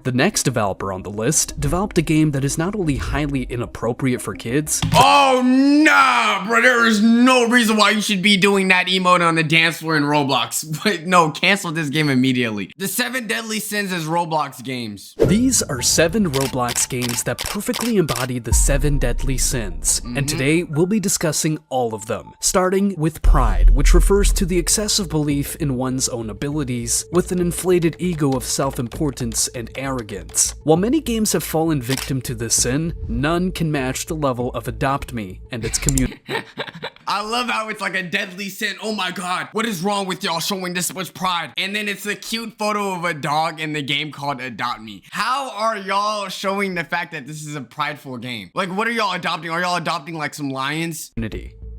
The next developer on the list developed a game that is not only highly inappropriate for kids. Oh nah, bro, there is no reason why you should be doing that emote on the dance floor in Roblox. Wait, no, cancel this game immediately. The 7 Deadly Sins as Roblox games. These are 7 Roblox games that perfectly embody the 7 deadly sins, and today we'll be discussing all of them, starting with pride, which refers to the excessive belief in one's own abilities with an inflated ego of self-importance and arrogance. While many games have fallen victim to this sin, none can match the level of Adopt Me and its community. I love how it's like a deadly sin. Oh my god, what is wrong with y'all showing this much pride? And then it's a cute photo of a dog in the game called Adopt Me. How are y'all showing the fact that this is a prideful game? Like, what are y'all adopting? Are y'all adopting like some lions?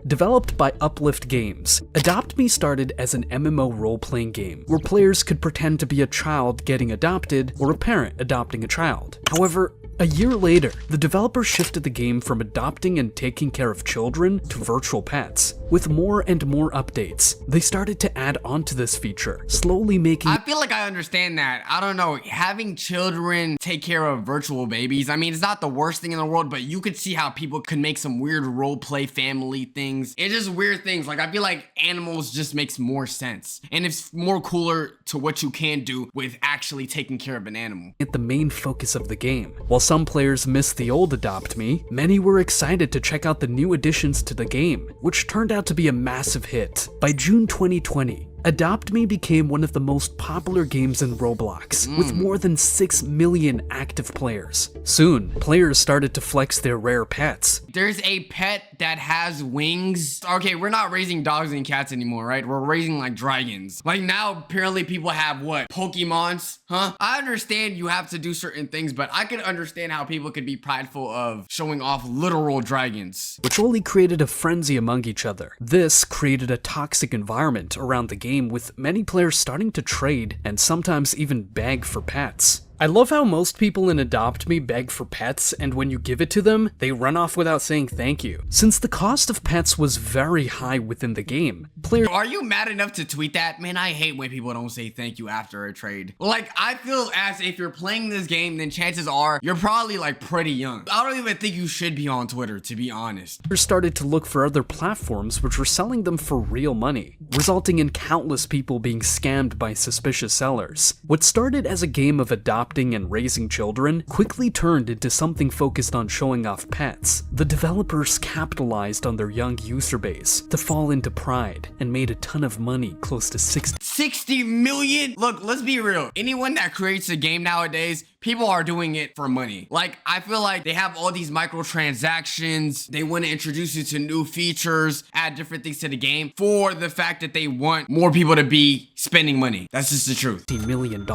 Developed by Uplift Games, Adopt Me started as an MMO role-playing game where players could pretend to be a child getting adopted or a parent adopting a child. However, a year later, the developer shifted the game from adopting and taking care of children to virtual pets. With more and more updates, they started to add onto this feature, slowly making— I feel like I understand that. I don't know, having children take care of virtual babies, I mean, it's not the worst thing in the world, but you could see how people could make some weird role play family things. It's just weird things. Like, I feel like animals just makes more sense. And it's more cooler to what you can do with actually taking care of an animal. The main focus of the game. While some players missed the old Adopt Me, many were excited to check out the new additions to the game, which turned out to be a massive hit. By June 2020, Adopt Me became one of the most popular games in Roblox, with more than 6 million active players. Soon, players started to flex their rare pets. There's a pet that has wings. Okay, we're not raising dogs and cats anymore, right? We're raising like dragons. Like now, apparently people have what? Pokemons? Huh? I understand you have to do certain things, but I can understand how people could be prideful of showing off literal dragons. Which only created a frenzy among each other. This created a toxic environment around the game, with many players starting to trade and sometimes even beg for pets. I love how most people in Adopt Me beg for pets, and when you give it to them, they run off without saying thank you. Since the cost of pets was very high within the game, players— Are you mad enough to tweet that? Man, I hate when people don't say thank you after a trade. Like, I feel as if you're playing this game, then chances are you're probably like pretty young. I don't even think you should be on Twitter, to be honest. started to look for other platforms which were selling them for real money, resulting in countless people being scammed by suspicious sellers. What started as a game of adopting and raising children quickly turned into something focused on showing off pets. The developers capitalized on their young user base to fall into pride and made a ton of money, close to 60 million? Look, let's be real. Anyone that creates a game nowadays, people are doing it for money. Like, I feel like they have all these microtransactions. They want to introduce you to new features, add different things to the game for the fact that they want more people to be spending money. That's just the truth. $50 million.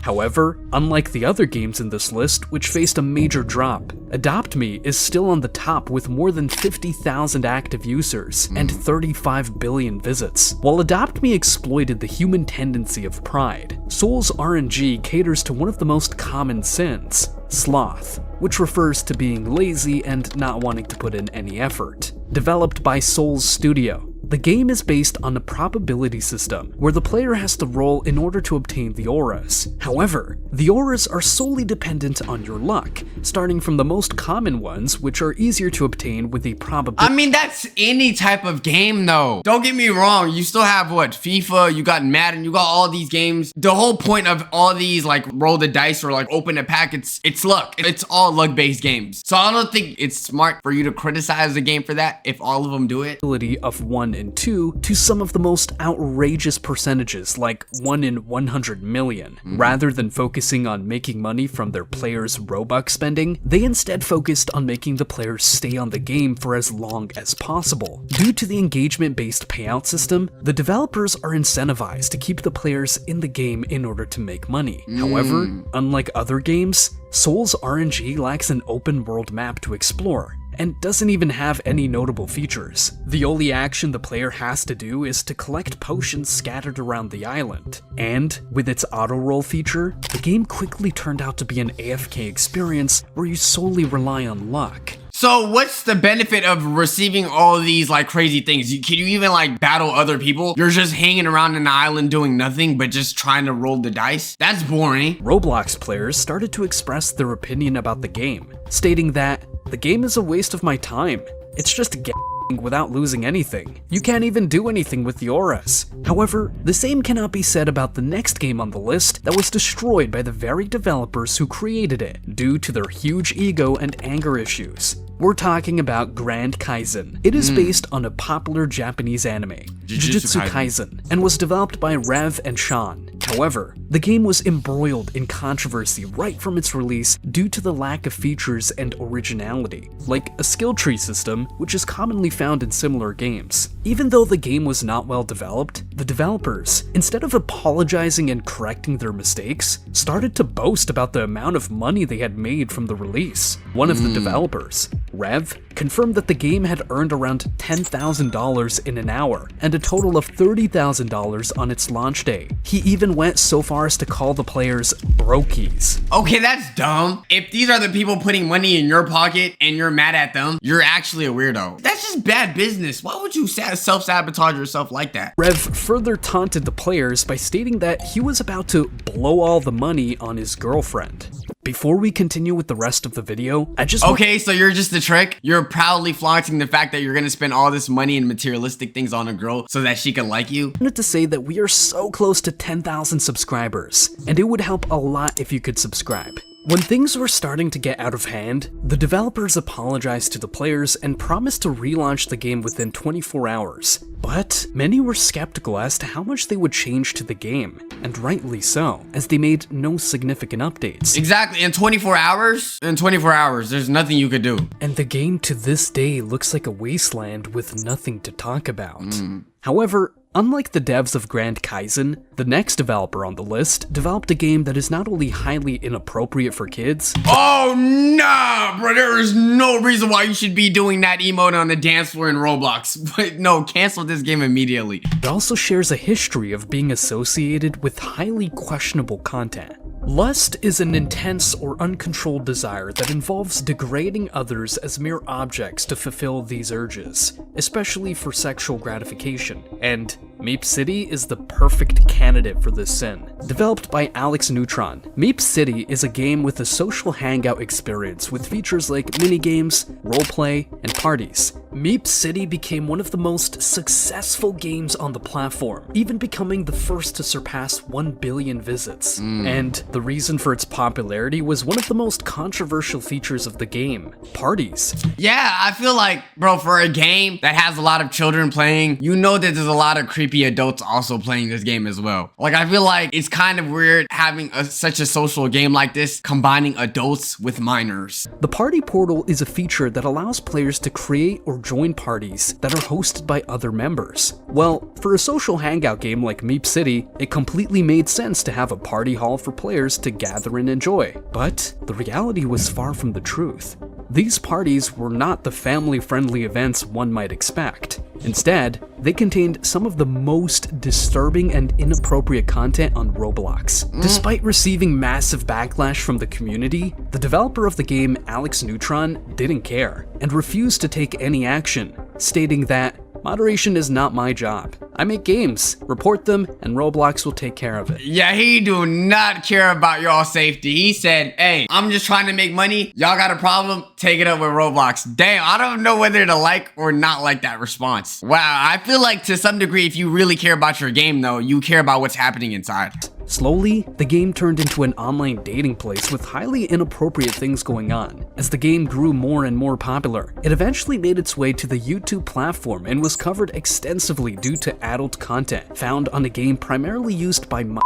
However, unlike the other games in this list, which faced a major drop, Adopt Me is still on the top with more than 50,000 active users and 35 billion visits. While Adopt Me exploited the human tendency of pride, Soul's RNG caters to one of the most common sins, sloth, which refers to being lazy and not wanting to put in any effort. Developed by Soul's Studio, the game is based on a probability system where the player has to roll in order to obtain the auras. However, the auras are solely dependent on your luck, starting from the most common ones, which are easier to obtain with a probability— I mean, that's any type of game though. Don't get me wrong, you still have what? FIFA, you got Madden, you got all these games. The whole point of all these like roll the dice or like open a pack, it's luck. It's all luck-based games. So I don't think it's smart for you to criticize the game for that if all of them do it. Of 1 and 2 to some of the most outrageous percentages like 1 in 100 million. Rather than focusing on making money from their players' Robux spending, they instead focused on making the players stay on the game for as long as possible. Due to the engagement-based payout system, the developers are incentivized to keep the players in the game in order to make money. However, unlike other games, Soul's RNG lacks an open world map to explore, and doesn't even have any notable features. The only action the player has to do is to collect potions scattered around the island. And with its auto roll feature, the game quickly turned out to be an AFK experience where you solely rely on luck. So what's the benefit of receiving all these like crazy things? Can you even like battle other people? You're just hanging around an island doing nothing but just trying to roll the dice? That's boring. Roblox players started to express their opinion about the game, stating that the game is a waste of my time. It's just without losing anything. You can't even do anything with the auras. However, the same cannot be said about the next game on the list that was destroyed by the very developers who created it due to their huge ego and anger issues. We're talking about Grand Kaizen. It is based on a popular Japanese anime, Jujutsu Kaisen, and was developed by Rev and Sean. However, the game was embroiled in controversy right from its release due to the lack of features and originality, like a skill tree system, which is commonly found in similar games. Even though the game was not well developed, the developers, instead of apologizing and correcting their mistakes, started to boast about the amount of money they had made from the release. One of the developers, Rev, confirmed that the game had earned around $10,000 in an hour and a total of $30,000 on its launch day. He even went so far as to call the players brokies. Okay, that's dumb. If these are the people putting money in your pocket and you're mad at them, you're actually a weirdo. That's just bad business. Why would you self-sabotage yourself like that? Rev further taunted the players by stating that he was about to blow all the money on his girlfriend. Before we continue with the rest of the video, Okay, so you're just a trick? You're proudly flaunting the fact that you're gonna spend all this money and materialistic things on a girl so that she can like you? I wanted to say that we are so close to 10,000 subscribers, and it would help a lot if you could subscribe. When things were starting to get out of hand, the developers apologized to the players and promised to relaunch the game within 24 hours. But many were skeptical as to how much they would change to the game, and rightly so, as they made no significant updates. Exactly, in 24 hours? In 24 hours, there's nothing you could do. And the game to this day looks like a wasteland with nothing to talk about. However, unlike the devs of Grand Kaizen, the next developer on the list developed a game that is not only highly inappropriate for kids. Oh nah, bro, there is no reason why you should be doing that emote on the dance floor in Roblox. But no, cancel this game immediately. It also shares a history of being associated with highly questionable content. Lust is an intense or uncontrolled desire that involves degrading others as mere objects to fulfill these urges, especially for sexual gratification, and Meep City is the perfect candidate for this sin. Developed by Alex Neutron, Meep City is a game with a social hangout experience with features like minigames, roleplay, and parties. Meep City became one of the most successful games on the platform, even becoming the first to surpass 1 billion visits. And the reason for its popularity was one of the most controversial features of the game, parties. Yeah, I feel like, bro, for a game that has a lot of children playing, you know that there's a lot of creepy adults also playing this game as well. Like, I feel like it's kind of weird having such a social game like this, combining adults with minors. The Party Portal is a feature that allows players to create or join parties that are hosted by other members. Well, for a social hangout game like Meep City, it completely made sense to have a party hall for players to gather and enjoy. But the reality was far from the truth. These parties were not the family-friendly events one might expect. Instead, they contained some of the most disturbing and inappropriate content on Roblox. Despite receiving massive backlash from the community, the developer of the game, Alex Neutron, didn't care and refused to take any action, stating that moderation is not my job. I make games, report them, and Roblox will take care of it. Yeah, he do not care about y'all safety. He said, hey, I'm just trying to make money. Y'all got a problem? Take it up with Roblox. Damn, I don't know whether to like or not like that response. Wow, I feel like to some degree, if you really care about your game though, you care about what's happening inside. Slowly, the game turned into an online dating place with highly inappropriate things going on. As the game grew more and more popular, it eventually made its way to the YouTube platform and was covered extensively due to adult content found on a game primarily used by minors.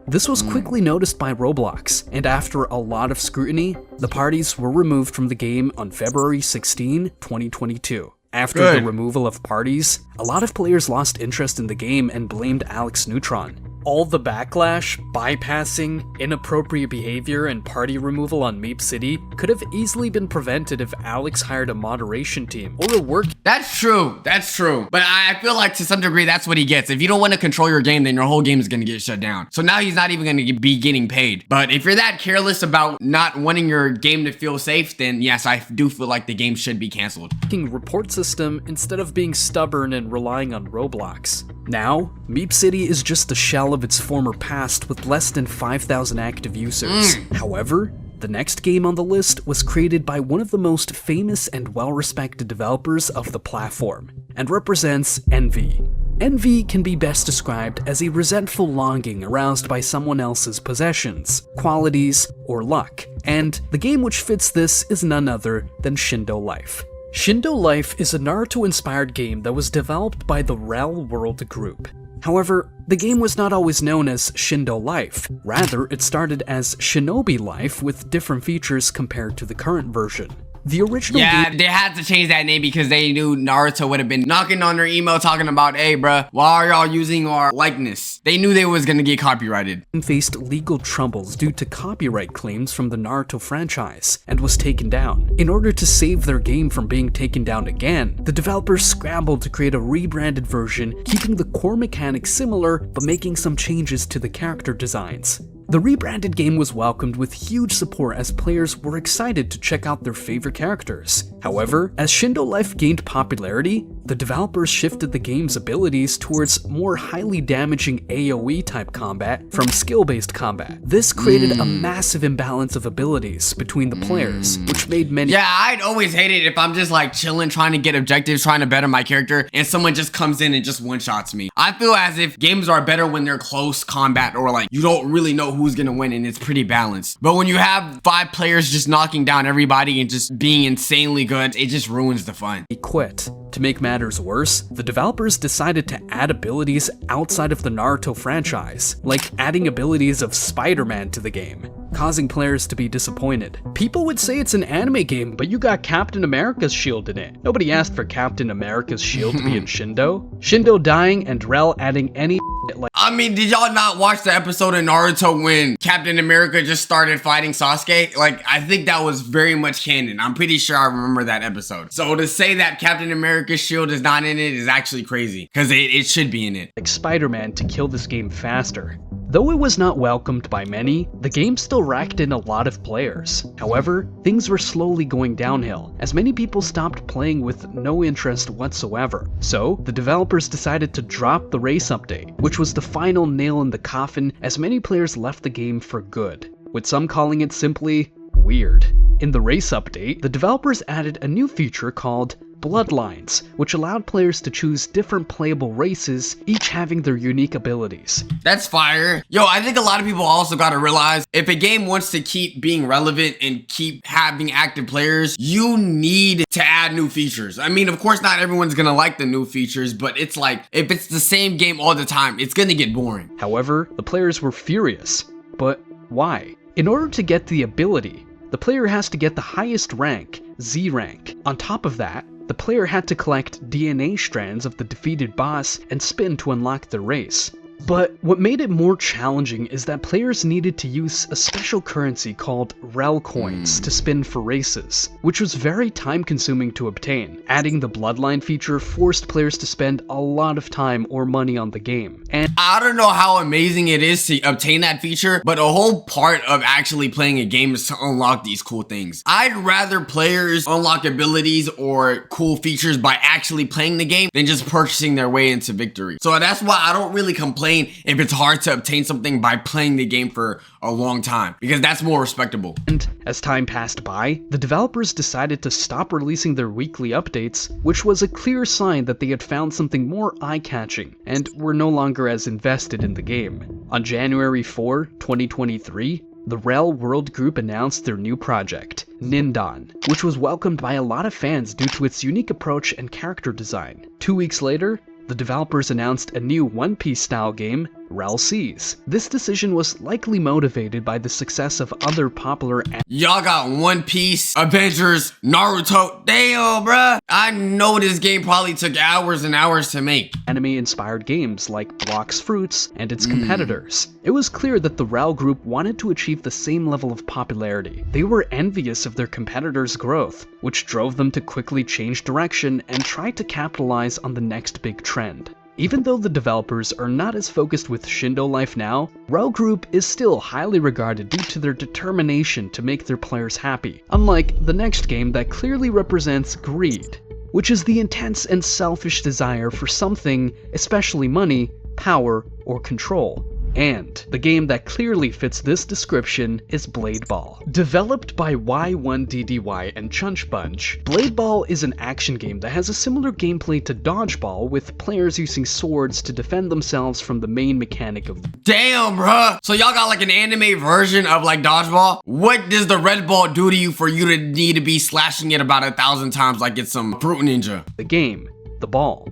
This was quickly noticed by Roblox, and after a lot of scrutiny, the parties were removed from the game on February 16, 2022. After the removal of parties, a lot of players lost interest in the game and blamed Alex Neutron. All the backlash, bypassing, inappropriate behavior, and party removal on Meep City could have easily been prevented if Alex hired a moderation team or a work. That's true. But I feel like to some degree that's what he gets. If you don't want to control your game, then your whole game is going to get shut down. So now he's not even going to be getting paid. But if you're that careless about not wanting your game to feel safe, then yes, I do feel like the game should be canceled. Report system instead of being stubborn and relying on Roblox. Now, Meep City is just a shell of its former past with less than 5,000 active users. However, the next game on the list was created by one of the most famous and well-respected developers of the platform, and represents Envy. Envy can be best described as a resentful longing aroused by someone else's possessions, qualities, or luck, and the game which fits this is none other than Shindo Life. Shindo Life is a Naruto-inspired game that was developed by the Rel World Group. However, the game was not always known as Shindo Life. Rather, it started as Shinobi Life with different features compared to the current version. The original game— they had to change that name because they knew Naruto would have been knocking on their email talking about, hey bruh, why are y'all using our likeness? They knew they was gonna get copyrighted. Faced legal troubles due to copyright claims from the Naruto franchise and was taken down. In order to save their game from being taken down again, the developers scrambled to create a rebranded version, keeping the core mechanics similar but making some changes to the character designs. The rebranded game was welcomed with huge support as players were excited to check out their favorite characters. However, as Shindo Life gained popularity, the developers shifted the game's abilities towards more highly damaging AoE type combat from skill-based combat. This created a massive imbalance of abilities between the players, which made many— Yeah, I'd always hate it if I'm just like chilling, trying to get objectives, trying to better my character, and someone just comes in and just one-shots me. I feel as if games are better when they're close combat or like you don't really know who's gonna win and it's pretty balanced. But when you have 5 players just knocking down everybody and just being insanely good, it just ruins the fun. He quit. To make matters worse, the developers decided to add abilities outside of the Naruto franchise, like adding abilities of Spider-Man to the game, causing players to be disappointed. People would say it's an anime game, but you got Captain America's shield in it. Nobody asked for Captain America's shield to be in Shindo. Shindo dying and Rel adding any like— I mean, did y'all not watch the episode of Naruto when Captain America just started fighting Sasuke? Like, I think that was very much canon. I'm pretty sure I remember that episode. So to say that Captain America's shield is not in it is actually crazy, because it should be in it. Like Spider-Man to kill this game faster. Though it was not welcomed by many, the game still racked in a lot of players. However, things were slowly going downhill, as many people stopped playing with no interest whatsoever. So, the developers decided to drop the race update, which was the final nail in the coffin as many players left the game for good, with some calling it simply weird. In the race update, the developers added a new feature called Bloodlines, which allowed players to choose different playable races, each having their unique abilities. That's fire. Yo, I think a lot of people also gotta realize, if a game wants to keep being relevant and keep having active players, you need to add new features. I mean, of course, not everyone's gonna like the new features, but it's like, if it's the same game all the time, it's gonna get boring. However, the players were furious. But why? In order to get the ability, the player has to get the highest rank, Z rank. On top of that, the player had to collect DNA strands of the defeated boss and spin to unlock the race. But what made it more challenging is that players needed to use a special currency called Rel coins to spin for races, which was very time consuming to obtain. Adding the bloodline feature forced players to spend a lot of time or money on the game. And I don't know how amazing it is to obtain that feature, but a whole part of actually playing a game is to unlock these cool things. I'd rather players unlock abilities or cool features by actually playing the game than just purchasing their way into victory. So that's why I don't really complain if it's hard to obtain something by playing the game for a long time, because that's more respectable. And as time passed by, the developers decided to stop releasing their weekly updates, which was a clear sign that they had found something more eye-catching and were no longer as invested in the game. On January 4, 2023, the Rel World Group announced their new project, Nindon, which was welcomed by a lot of fans due to its unique approach and character design. 2 weeks later, the developers announced a new One Piece style game, Rel sees. This decision was likely motivated by the success of other popular Y'all got One Piece, Avengers, Naruto. Damn, bruh. I know this game probably took hours and hours to make. anime-inspired games like Blox Fruits and its competitors. It was clear that the Rel group wanted to achieve the same level of popularity. They were envious of their competitors' growth, which drove them to quickly change direction and try to capitalize on the next big trend. Even though the developers are not as focused with Shindo Life now, Rel Group is still highly regarded due to their determination to make their players happy, unlike the next game that clearly represents greed, which is the intense and selfish desire for something, especially money, power, or control. And the game that clearly fits this description is Blade Ball. Developed by Y1DDY and Chunch Bunch, Blade Ball is an action game that has a similar gameplay to Dodgeball, with players using swords to defend themselves from the main mechanic of the Damn, bruh. So y'all got like an anime version of like Dodgeball? What does the red ball do to you for you to need to be slashing it about 1,000 times like it's some Fruit Ninja? game, the ball.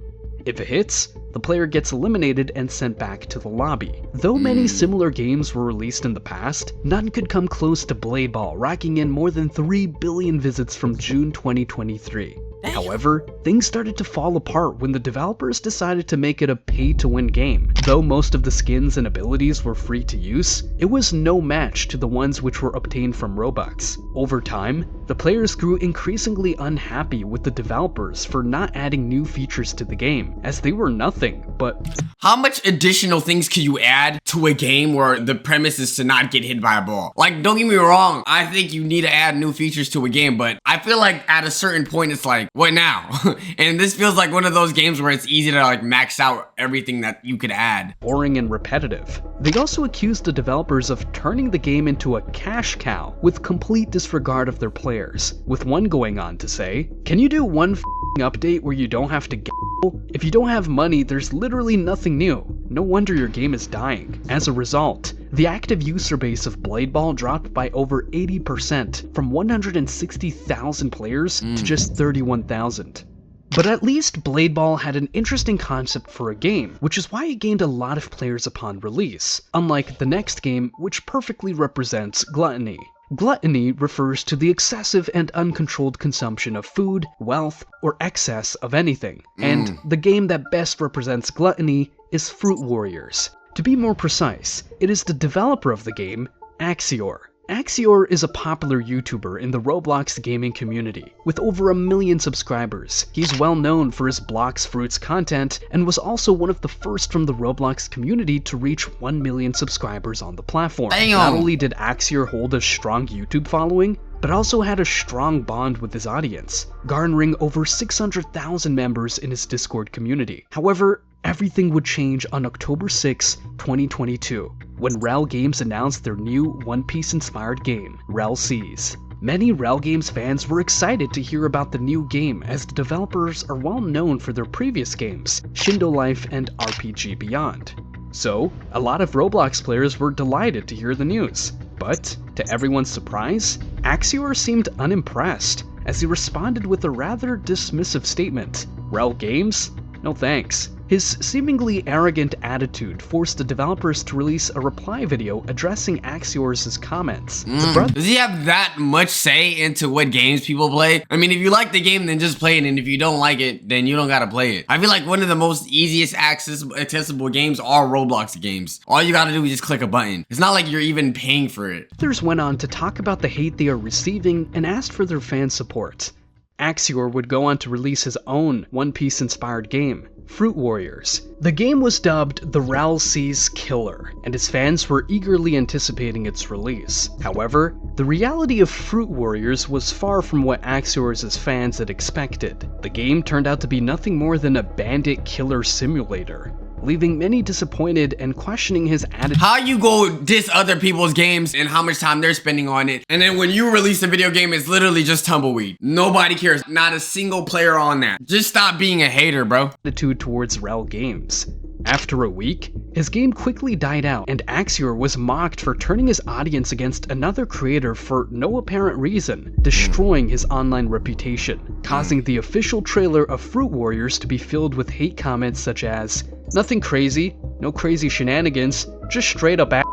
If it hits, the player gets eliminated and sent back to the lobby. Though many similar games were released in the past, none could come close to Blade Ball, racking in more than 3 billion visits from June 2023. However, things started to fall apart when the developers decided to make it a pay-to-win game. Though most of the skins and abilities were free to use, it was no match to the ones which were obtained from Robux. Over time, the players grew increasingly unhappy with the developers for not adding new features to the game, as they were nothing but... How much additional things can you add to a game where the premise is to not get hit by a ball? Like, don't get me wrong, I think you need to add new features to a game, but I feel like at a certain point it's like, what now? And this feels like one of those games where it's easy to like max out everything that you could add. boring and repetitive. They also accused the developers of turning the game into a cash cow with complete disregard of their players, with one going on to say, "Can you do one update where you don't have to gamble? If you don't have money, there's literally nothing new. No wonder your game is dying." As a result, the active user base of Blade Ball dropped by over 80%, from 160,000 players to just 31,000. But at least Blade Ball had an interesting concept for a game, which is why it gained a lot of players upon release, unlike the next game, which perfectly represents gluttony. Gluttony refers to the excessive and uncontrolled consumption of food, wealth, or excess of anything. And the game that best represents gluttony is Fruit Warriors. To be more precise, it is the developer of the game, Axior. Axior is a popular YouTuber in the Roblox gaming community, with over 1 million subscribers. He's well known for his Blox Fruits content, and was also one of the first from the Roblox community to reach 1 million subscribers on the platform. Damn. Not only did Axior hold a strong YouTube following, but also had a strong bond with his audience, garnering over 600,000 members in his Discord community. However, everything would change on October 6, 2022, when Rel Games announced their new One Piece-inspired game, Rel Seas. Many Rel Games fans were excited to hear about the new game, as the developers are well known for their previous games, Shindo Life and RPG Beyond. So, a lot of Roblox players were delighted to hear the news. But, to everyone's surprise, Axior seemed unimpressed, as he responded with a rather dismissive statement. "Rel Games? No thanks." His seemingly arrogant attitude forced the developers to release a reply video addressing Axior's comments. Does he have that much say into what games people play? I mean, if you like the game, then just play it, and if you don't like it, then you don't gotta play it. I feel like one of the most easiest accessible games are Roblox games. All you gotta do is just click a button. It's not like you're even paying for it. Others went on to talk about the hate they are receiving and asked for their fan support. Axior would go on to release his own One Piece-inspired game, Fruit Warriors. The game was dubbed the Rel Seas Killer, and its fans were eagerly anticipating its release. However, the reality of Fruit Warriors was far from what Axior's fans had expected. The game turned out to be nothing more than a bandit killer simulator, leaving many disappointed and questioning his attitude. How you go diss other people's games and how much time they're spending on it, and then when you release a video game, it's literally just tumbleweed. Nobody cares. Not a single player on that. Just stop being a hater, bro. Attitude towards Rel Games. After a week, his game quickly died out, and Axior was mocked for turning his audience against another creator for no apparent reason, destroying his online reputation, causing the official trailer of Fruit Warriors to be filled with hate comments such as, Nothing crazy, no crazy shenanigans, just straight up ass.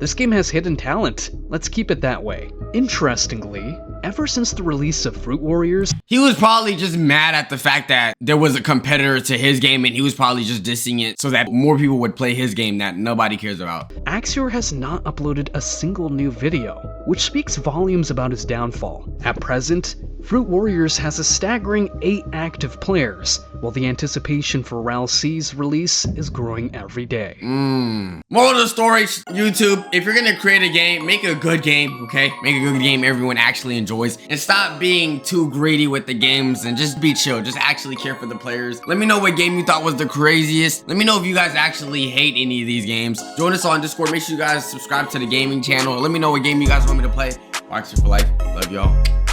This game has hidden talent. Let's keep it that way. Interestingly, ever since the release of Fruit Warriors, he was probably just mad at the fact that there was a competitor to his game and he was probably just dissing it so that more people would play his game that nobody cares about. Axior has not uploaded a single new video, which speaks volumes about his downfall. At present, Fruit Warriors has a staggering 8 active players, while the anticipation for Ral C's release is growing every day. Moral of the story, YouTube, if you're gonna create a game, make a good game, okay? Make a good game everyone actually enjoys, and stop being too greedy with the games and just be chill. Just actually care for the players. Let me know what game you thought was the craziest. Let me know if you guys actually hate any of these games. Join us on Discord. Make sure you guys subscribe to the gaming channel. Let me know what game you guys want me to play. Boxer for life. Love y'all.